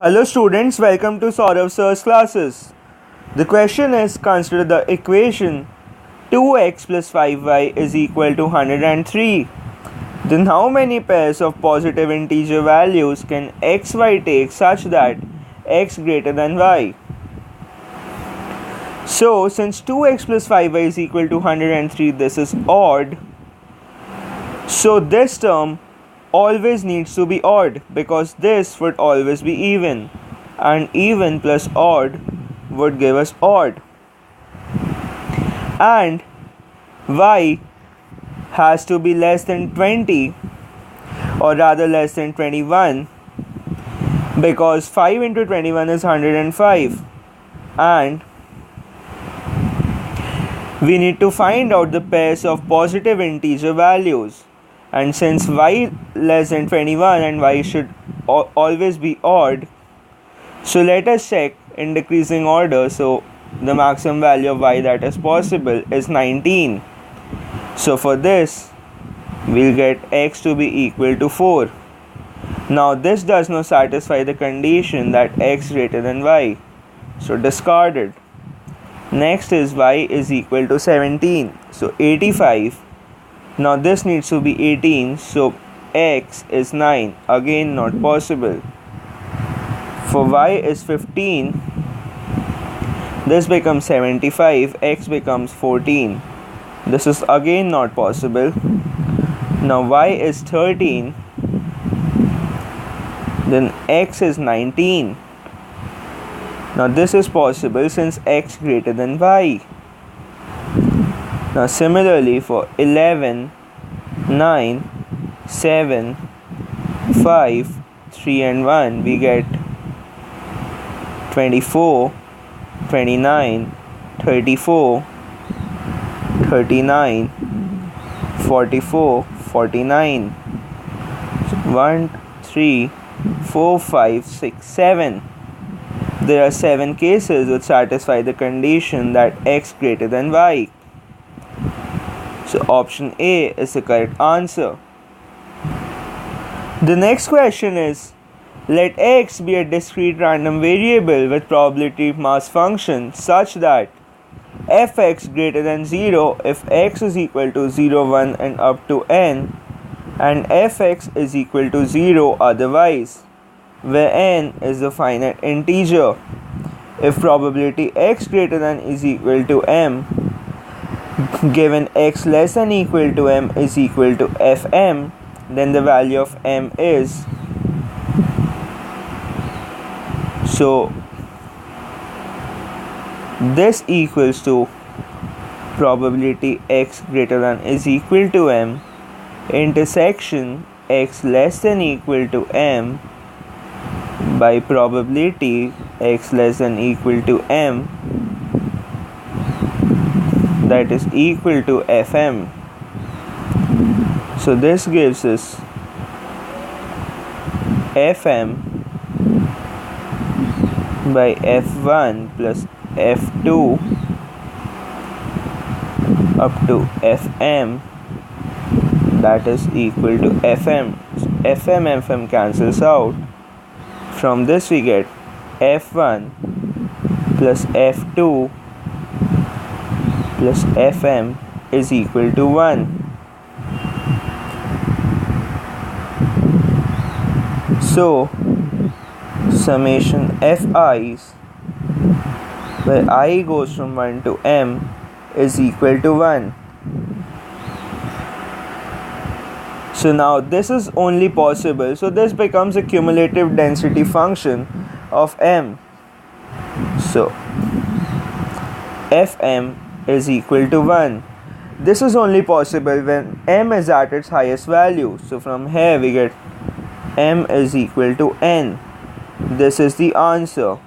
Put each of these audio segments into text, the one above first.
Hello students, welcome to Saurav Sir's classes. The question is, consider the equation 2x plus 5y is equal to 103. Then how many pairs of positive integer values can xy take such that x greater than y? So since 2x plus 5y is equal to 103, this is odd. So this term always needs to be odd because this would always be even, and even plus odd would give us odd, and y has to be less than 20, or rather less than 21, because 5 into 21 is 105, and we need to find out the pairs of positive integer values. And since y less than 21 and y should always be odd, so let us check in decreasing order. So the maximum value of y that is possible is 19. So for this, we'll get x to be equal to 4. Now this does not satisfy the condition that x greater than y, so discard it. Next is y is equal to 17, so 85. Now this needs to be 18, so x is 9, again not possible. For y is 15, this becomes 75, x becomes 14. This is again not possible. Now y is 13, then x is 19. Now this is possible since x greater than y. Now similarly for 11, 9, 7, 5, 3 and 1, we get 24, 29, 34, 39, 44, 49. So 1, 3, 4, 5, 6, 7. There are 7 cases which satisfy the condition that x greater than y. So option A is the correct answer. The next question is, let x be a discrete random variable with probability mass function such that fx greater than 0 if x is equal to 0, 1 and up to n, and fx is equal to 0 otherwise, where n is a finite integer. If probability x greater than is equal to m, given x less than equal to m is equal to fm, then the value of m is, so this equals to probability x greater than is equal to m intersection x less than equal to m by probability x less than equal to m, that is equal to fm. So this gives us fm by f1 plus f2 up to fm, that is equal to fm. So fm cancels out. From this we get f1 plus f2 plus fm is equal to 1. So summation fi's, where I goes from 1 to m, is equal to 1. So now this is only possible, so this becomes a cumulative density function of m. So fm is equal to 1. This is only possible when m is at its highest value. So from here we get m is equal to n. This is the answer.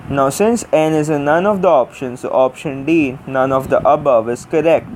Now since n is in none of the options, so option D, none of the above, is correct.